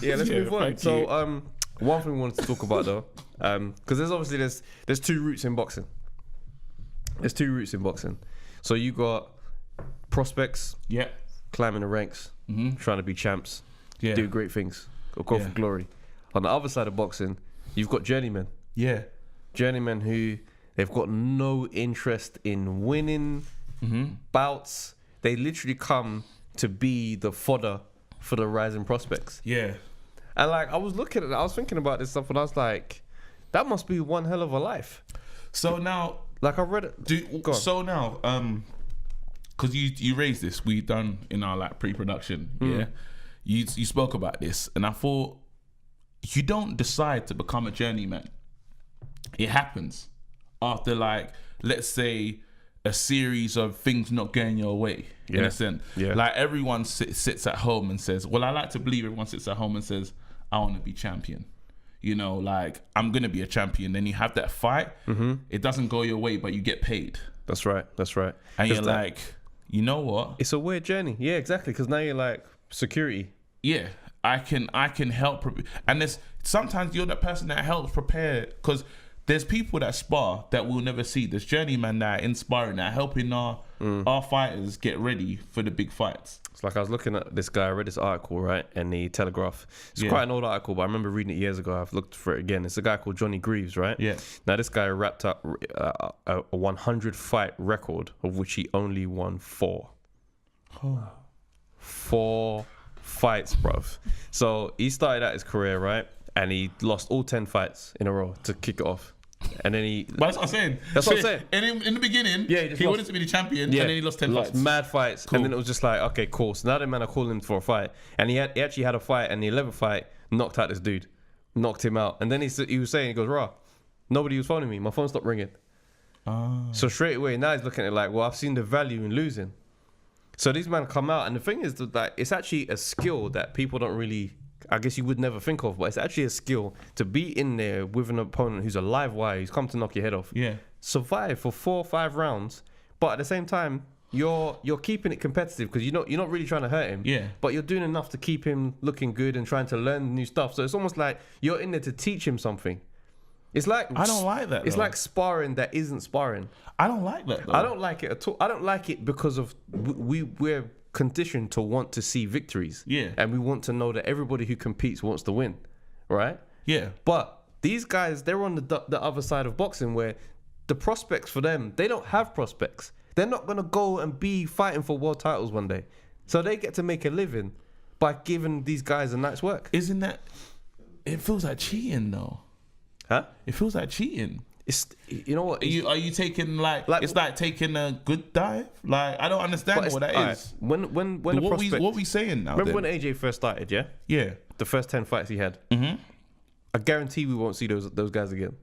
Yeah, let's move on. So, one thing we wanted to talk about though, because there's two routes in boxing. There's two routes in boxing. So you got prospects, climbing the ranks, trying to be champs, do great things, or go for glory. On the other side of boxing, you've got journeymen. Yeah, journeymen who they've got no interest in winning bouts. They literally come to be the fodder for the rising prospects. Yeah. And like I was thinking about this stuff, and I was like, that must be one hell of a life. So now, like I read it. So now, because you raised this, we done in our like pre-production. Yeah, you spoke about this, and I thought you don't decide to become a journeyman. It happens after, like, let's say, a series of things not going your way. In a sense, like everyone sits at home and says, well, I like to believe everyone sits at home and says, I want to be champion. You know, like, I'm gonna be a champion. Then you have that fight. It doesn't go your way, but you get paid. That's right. And you're like, you know what? It's a weird journey. Yeah, exactly. Because now you're like security. Yeah, I can help. And there's sometimes you're the person that helps prepare, because there's people that spar that we'll never see. There's journeymen that are inspiring, that are helping our fighters get ready for the big fights. It's like I was looking at this guy, I read this article, right, in the Telegraph. It's quite an old article, but I remember reading it years ago. I've looked for it again. It's a guy called Johnny Greaves, right? Yeah. Now this guy wrapped up a 100 fight record, of which he only won 4. 4 fights, bruv. So he started out his career, right, and he lost all 10 fights in a row to kick it off. And then but that's what I'm saying. That's what I'm saying. And in the beginning, he wanted to be the champion, and then he lost 10 fights. Mad fights. Cool. And then it was just like, okay, cool. So now the man are calling him for a fight. And he actually had a fight, and the 11th fight knocked out this dude. Knocked him out. And then he was saying, he goes, rah, nobody was phoning me. My phone stopped ringing. So straight away, now he's looking at it like, well, I've seen the value in losing. So these men come out, and the thing is that it's actually a skill that people don't really, I guess you would never think of, but it's actually a skill to be in there with an opponent who's a live wire, who's come to knock your head off. Yeah. Survive for 4 or 5 rounds, but at the same time, you're keeping it competitive, because you're not really trying to hurt him. Yeah. But you're doing enough to keep him looking good and trying to learn new stuff. So it's almost like you're in there to teach him something. It's like, I don't like that. It's like sparring that isn't sparring. I don't like that though. I don't like it at all. I don't like it because of we're conditioned to want to see victories. Yeah. And we want to know that everybody who competes wants to win, right? Yeah. But these guys, they're on the other side of boxing, where the prospects for them, they don't have prospects. They're not going to go and be fighting for world titles one day. So they get to make a living by giving these guys a night's work. Isn't that, it feels like cheating though. Huh? It feels like cheating. It's, you know what? Are you taking like it's like taking a good dive? Like, I don't understand what that is. Right. When the prospect, what we saying now? Remember when AJ first started? Yeah. Yeah. The first 10 fights he had. I guarantee we won't see those guys again.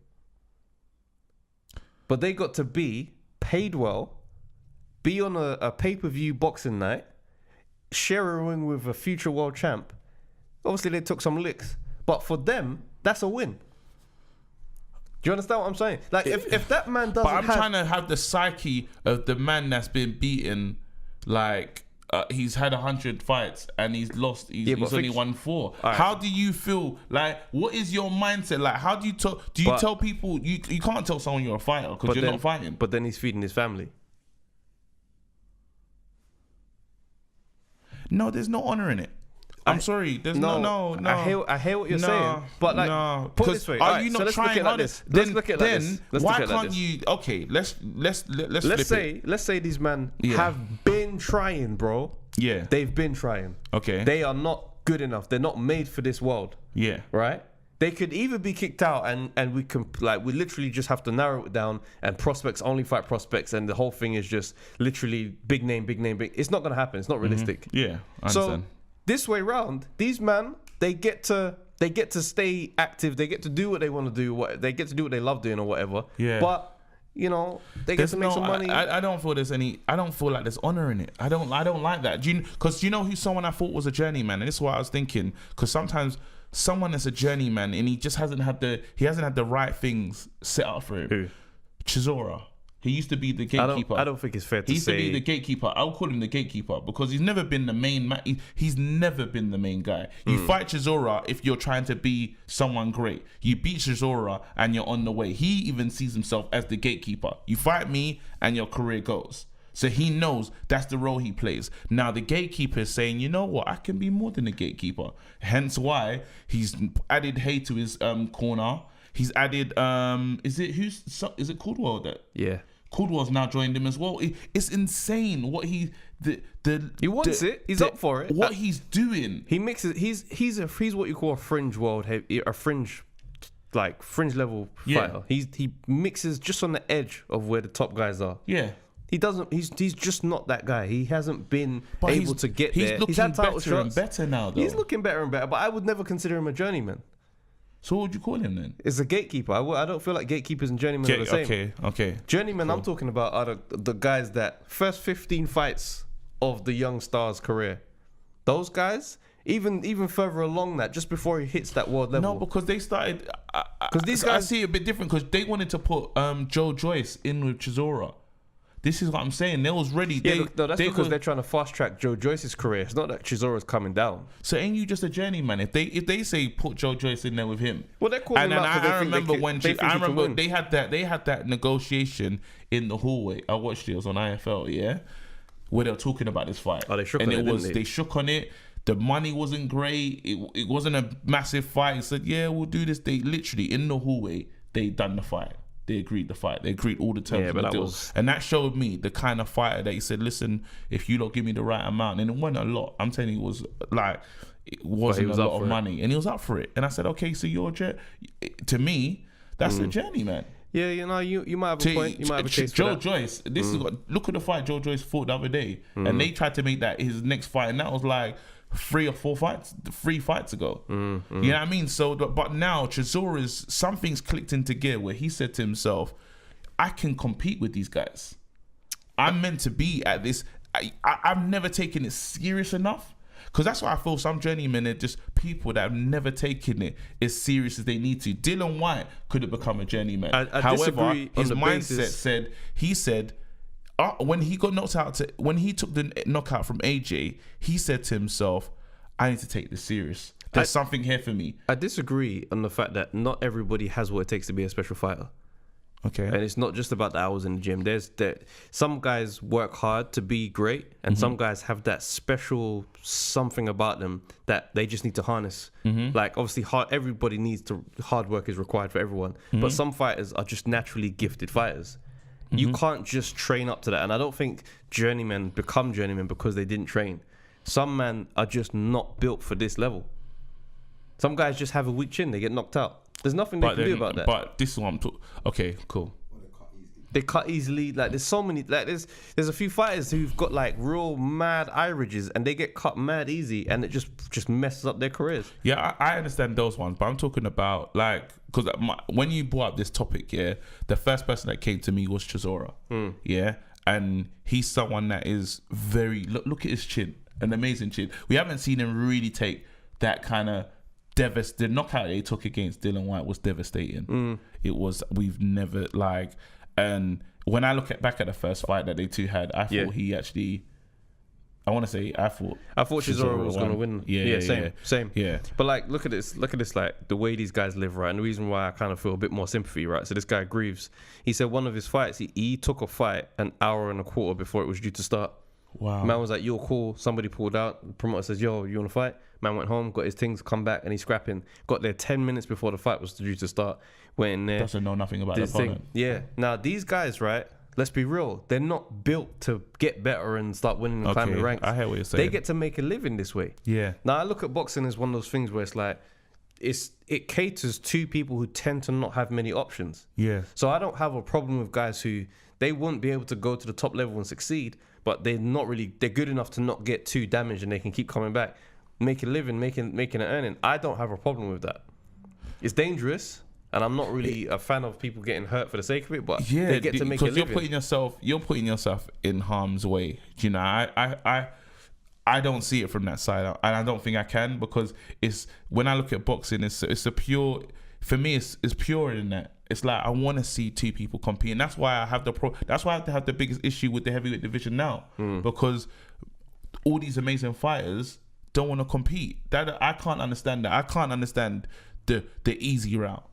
But they got to be paid well, be on a pay-per-view boxing night, share a ring with a future world champ. Obviously, they took some licks, but for them, that's a win. Do you understand what I'm saying? Like, if that man doesn't, but I'm trying to have the psyche of the man that's been beaten. Like, he's had 100 fights and he's lost. He's only won 4. Right. How do you feel? Like, what is your mindset? Like, how do you talk? Do you tell people you can't tell someone you're a fighter because you're not fighting? But then he's feeding his family. No, there's no honor in it. I'm sorry. There's no. I hear what you're saying, but like, put it this way. Are you not trying hard? Let's look at this. Why can't you? Okay, let's say these men have been trying, bro. Yeah, they've been trying. Okay, they are not good enough. They're not made for this world. Yeah, right. They could either be kicked out, and we can we literally just have to narrow it down, and prospects only fight prospects, and the whole thing is just literally big name. It's not gonna happen. It's not realistic. Yeah, I understand. So this way round, these men, they get to stay active. They get to do what they want to do. They get to do what they love doing or whatever. Yeah. But you know, they get to make some money. I don't feel there's any. I don't feel like there's honor in it. I don't like that. Because you know who's someone I thought was a journeyman, and this is what I was thinking. Because sometimes someone that's a journeyman and he just hasn't had the right things set up for him. Who? Chisora. He used to be the I gatekeeper. don't think it's fair to He used say. to be the gatekeeper. I'll call him the gatekeeper because he's never been the main man. He's never been the main guy. You fight Chisora if you're trying to be someone great. You beat Chisora and you're on the way. He even sees himself as the gatekeeper. You fight me and your career goes. So he knows that's the role he plays. Now the gatekeeper is saying, you know what, I can be more than a gatekeeper. Hence why he's added Hay to his corner. He's added is it Caldwell that? Yeah. Caldwell's now joined him as well. It's insane what he wants it. He's up for it. What he's doing. He mixes. He's what you call a fringe fringe level fighter. He mixes just on the edge of where the top guys are. Yeah. He doesn't. He's just not that guy. He hasn't been But able to get there. He's had title better and better now, though. He's looking better and better. But I would never consider him a journeyman. So what would you call him then? It's a gatekeeper. I don't feel like gatekeepers and journeymen are the same. Okay. Journeymen, cool. I'm talking about are the guys that first 15 fights of the young star's career. Those guys, even further along that, just before he hits that world level. No, because they started. Because these guys, I see it a bit different because they wanted to put Joe Joyce in with Chisora. This is what I'm saying. They was ready. That's because they're trying to fast track Joe Joyce's career. It's not that Chisora's coming down. So ain't you just a journeyman? If they say put Joe Joyce in there with him, well, they're calling him out. I remember they had that negotiation in the hallway. I watched it. It was on IFL, yeah, where they were talking about this fight. Oh, they shook on it, didn't they? They shook on it. The money wasn't great. It wasn't a massive fight. He said, yeah, we'll do this. They literally in the hallway they done the fight. They agreed the fight. They agreed all the terms of the deal. And that showed me the kind of fighter that he said, listen, if you don't give me the right amount, and it wasn't a lot. I'm telling you, it wasn't a lot of money. And he was up for it. And I said, okay, so you're to me, that's a journeyman. Yeah, you might have a point. You might have a case Joe for that. Joyce, look at the fight Joe Joyce fought the other day. And they tried to make that his next fight. And that was like 3 fights ago. You know what I mean? So, but now Chisora's something's clicked into gear where he said to himself, I can compete with these guys. I'm meant to be at this. I've never taken it serious enough. Because that's why I feel some journeymen are just people that have never taken it as serious as they need to. Dylan White could have become a journeyman. However, his mindset said, when he got knocked out, when he took the knockout from AJ, he said to himself, I need to take this serious. There's something here for me. I disagree on the fact that not everybody has what it takes to be a special fighter. Okay. And it's not just about the hours in the gym. Some guys work hard to be great, and some guys have that special something about them that they just need to harness. Like, obviously, everybody needs to, hard work is required for everyone. But some fighters are just naturally gifted fighters. You can't just train up to that. And I don't think journeymen become journeymen because they didn't train. Some men are just not built for this level. Some guys just have a weak chin. They get knocked out. There's nothing they can do about that. But this is what I'm talking. Okay, cool. They cut easily. Like, there's so many. Like, there's a few fighters who've got like real mad eye ridges, and they get cut mad easy, and it just messes up their careers. Yeah, I understand those ones, but I'm talking about like, because when you brought up this topic, yeah, the first person that came to me was Chisora. Yeah, and he's someone that is very look at his chin, an amazing chin. We haven't seen him really take that kind of the knockout they took against Dylan White was devastating. It was, we've never like. And when I look back at the first fight that they two had, I thought he actually, I thought Chisora was going to win. Yeah, same. Yeah. But like, look at this, like the way these guys live, right? And the reason why I kind of feel a bit more sympathy, right? So this guy Greaves, he said one of his fights, he took a fight an hour and a quarter before it was due to start. Wow. Man was like, yo, cool. Somebody pulled out. The promoter says, yo, you want to fight? Man went home, got his things, come back, and he's scrapping. Got there 10 minutes before the fight was due to start. Went in there. Doesn't know nothing about the opponent. Yeah. Now, these guys, right, let's be real. They're not built to get better and start winning and climbing ranks. I hear what you're saying. They get to make a living this way. Yeah. Now, I look at boxing as one of those things where it's like, it caters to people who tend to not have many options. Yeah. So I don't have a problem with guys who, they wouldn't be able to go to the top level and succeed, but they're good enough to not get too damaged and they can keep coming back, make a living, making an earning. I don't have a problem with that. It's dangerous, and I'm not really a fan of people getting hurt for the sake of it, but they get to make a living. Because you're putting yourself in harm's way. You know, I don't see it from that side, and I don't think I can, because it's, when I look at boxing, it's a pure, for me, it's purer than that. It's like I want to see two people compete, and that's why I have that's why I have the biggest issue with the heavyweight division now, because all these amazing fighters don't want to compete. That I can't understand. That I can't understand the easy route.